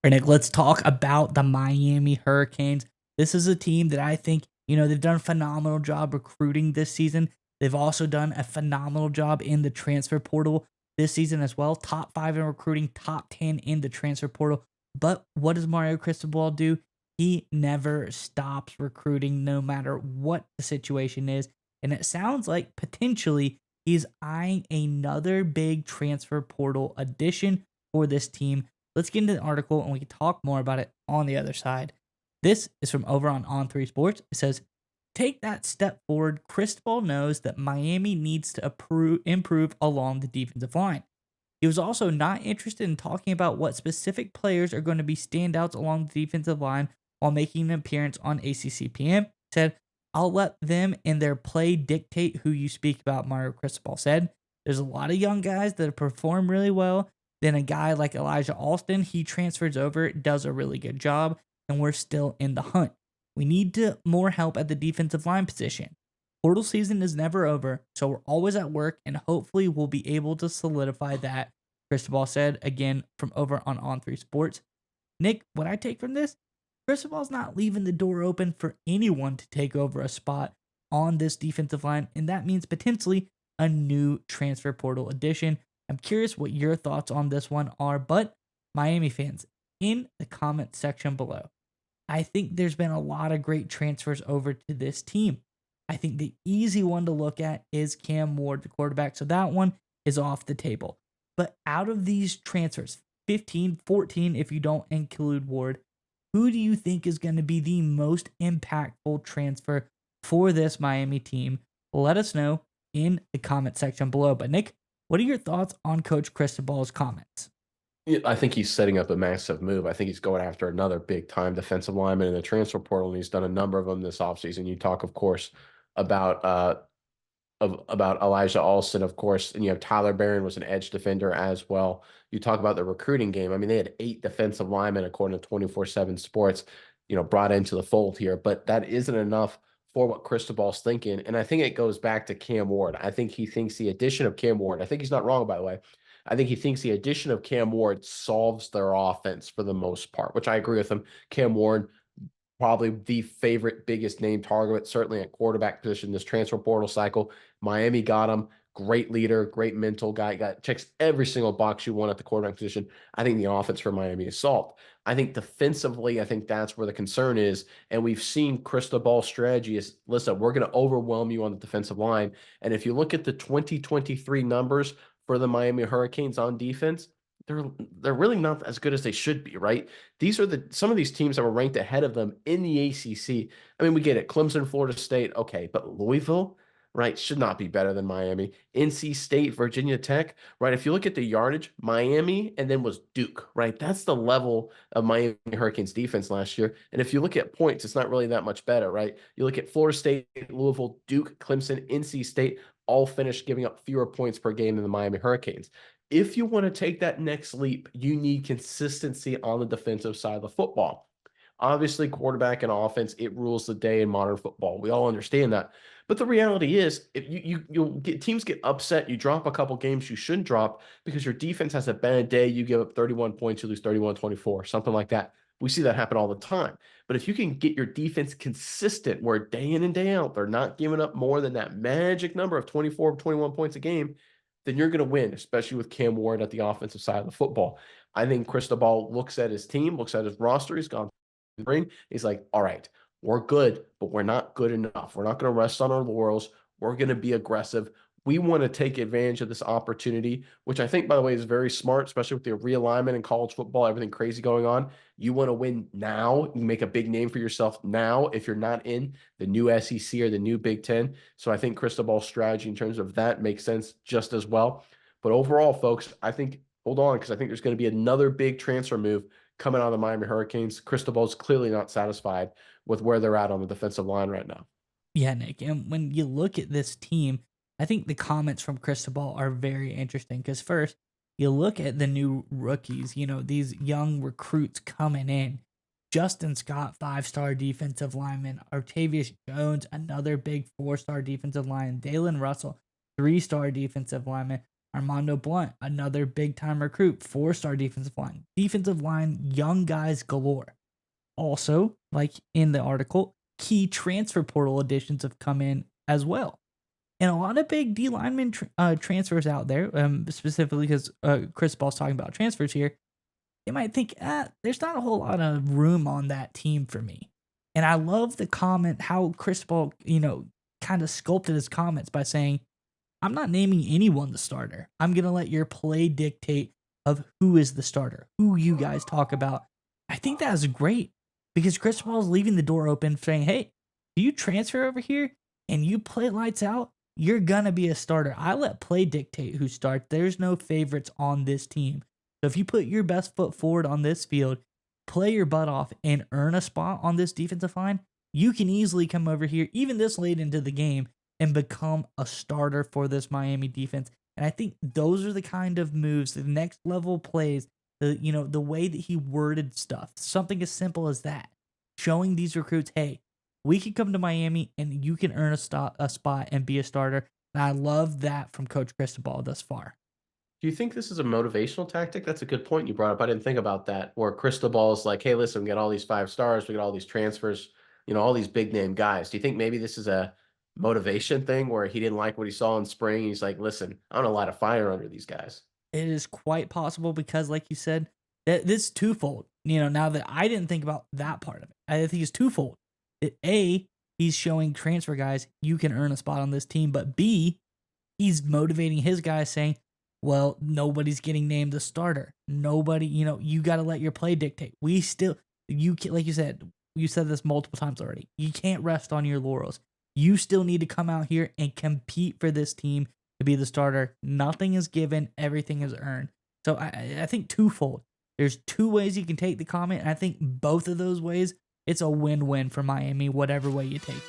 All right, Nick, let's talk about the Miami Hurricanes. This is a team that I think, they've done a phenomenal job recruiting this season. They've also done a phenomenal job in the transfer portal this season as well. Top 5 in recruiting, top 10 in the transfer portal. But what does Mario Cristobal do? He never stops recruiting no matter what the situation is. And it sounds like potentially he's eyeing another big transfer portal addition for this team. Let's get into the article and we can talk more about it on the other side. This is from over on 3 Sports. It says, take that step forward. Cristobal knows that Miami needs to improve along the defensive line. He was also not interested in talking about what specific players are going to be standouts along the defensive line while making an appearance on ACCPM. He said, I'll let them and their play dictate who you speak about, Mario Cristobal said. There's a lot of young guys that have performed really well. Then a guy like Elijah Alston, he transfers over, does a really good job, and we're still in the hunt. We need more help at the defensive line position. Portal season is never over, so we're always at work, and hopefully we'll be able to solidify that, Cristobal said, again, from over on 3 Sports. Nick, what I take from this, Cristobal's not leaving the door open for anyone to take over a spot on this defensive line, and that means potentially a new transfer portal addition. I'm curious what your thoughts on this one are, but Miami fans, in the comment section below, I think there's been a lot of great transfers over to this team. I think the easy one to look at is Cam Ward, the quarterback, so that one is off the table. But out of these transfers, 15, 14 if you don't include Ward, who do you think is going to be the most impactful transfer for this Miami team? Let us know in the comment section below. But Nick, what are your thoughts on Coach Cristobal's comments? Yeah, I think he's setting up a massive move. I think he's going after another big time defensive lineman in the transfer portal, and he's done a number of them this offseason. You talk, of course, about about Elijah Alston, of course, and you have Tyler Barron was an edge defender as well. You talk about the recruiting game. I mean, they had 8 defensive linemen according to 24/7 Sports, brought into the fold here, but that isn't enough for what Cristobal's thinking. And I think it goes back to Cam Ward. I think he thinks the addition of Cam Ward, I think he's not wrong, by the way. I think he thinks the addition of Cam Ward solves their offense for the most part, which I agree with him. Cam Ward, probably the favorite biggest name target, certainly at quarterback position this transfer portal cycle. Miami got him. Great leader, great mental guy. Checks every single box you want at the quarterback position. I think the offense for Miami is solved. I think defensively, I think that's where the concern is. And we've seen Cristobal's strategy is, listen, we're going to overwhelm you on the defensive line. And if you look at the 2023 numbers for the Miami Hurricanes on defense, they're really not as good as they should be, right? These are some of these teams that were ranked ahead of them in the ACC. I mean, we get it. Clemson, Florida State, okay, but Louisville, right, should not be better than Miami. NC State, Virginia Tech, right? If you look at the yardage, Miami and then was Duke, right? That's the level of Miami Hurricanes defense last year. And if you look at points, it's not really that much better, right? You look at Florida State, Louisville, Duke, Clemson, NC State, all finished giving up fewer points per game than the Miami Hurricanes. If you want to take that next leap, you need consistency on the defensive side of the football. Obviously, quarterback and offense, it rules the day in modern football. We all understand that. But the reality is, if you'll get teams get upset, you drop a couple games you shouldn't drop because your defense has a bad day, you give up 31 points, you lose 31-24, something like that. We see that happen all the time. But if you can get your defense consistent where day in and day out, they're not giving up more than that magic number of 24 or 21 points a game, then you're going to win, especially with Cam Ward at the offensive side of the football. I think Cristobal looks at his team, looks at his roster. He's gone spring. He's like, all right, we're good, but we're not good enough. We're not going to rest on our laurels. We're going to be aggressive. We want to take advantage of this opportunity, which I think, by the way, is very smart, especially with the realignment in college football, everything crazy going on. You want to win now. You make a big name for yourself now if you're not in the new SEC or the new Big Ten. So I think Cristobal's strategy in terms of that makes sense just as well. But overall, folks, I think, hold on, because I think there's going to be another big transfer move coming out of the Miami Hurricanes. Cristobal's clearly not satisfied with where they're at on the defensive line right now. Yeah, Nick. And when you look at this team, I think the comments from Cristobal are very interesting because first, you look at the new rookies, these young recruits coming in. Justin Scott, 5-star defensive lineman. Artavius Jones, another big 4-star defensive lineman. Dalen Russell, 3-star defensive lineman. Armando Blunt, another big time recruit, 4-star defensive line. Defensive line, young guys galore. Also, like in the article, key transfer portal additions have come in as well. And a lot of big D lineman transfers out there, specifically because Chris Ball's talking about transfers here. You might think, there's not a whole lot of room on that team for me. And I love the comment how Chris Ball, kind of sculpted his comments by saying, I'm not naming anyone the starter. I'm going to let your play dictate of who is the starter, who you guys talk about. I think that is great because Chris Paul is leaving the door open saying, hey, do you transfer over here and you play lights out? You're going to be a starter. I let play dictate who starts. There's no favorites on this team. So if you put your best foot forward on this field, play your butt off, and earn a spot on this defensive line, you can easily come over here, even this late into the game, and become a starter for this Miami defense. And I think those are the kind of moves, the next level plays, the way that he worded stuff, something as simple as that, showing these recruits, hey, we can come to Miami and you can earn a spot and be a starter. And I love that from Coach Cristobal thus far. Do you think this is a motivational tactic? That's a good point you brought up. I didn't think about that. Where Cristobal is like, hey, listen, we got all these 5 stars, we got all these transfers, all these big name guys. Do you think maybe this is a motivation thing where he didn't like what he saw in spring? He's like, listen, I want to light a fire under these guys. It is quite possible because, like you said, this is twofold. Now that I didn't think about that part of it, I think it's twofold. He's showing transfer guys you can earn a spot on this team, but B, he's motivating his guys saying, well, nobody's getting named a starter. Nobody, you got to let your play dictate. Like you said this multiple times already. You can't rest on your laurels. You still need to come out here and compete for this team to be the starter. Nothing is given, everything is earned. So I think twofold. There's two ways you can take the comment, and I think both of those ways, it's a win-win for Miami, whatever way you take it.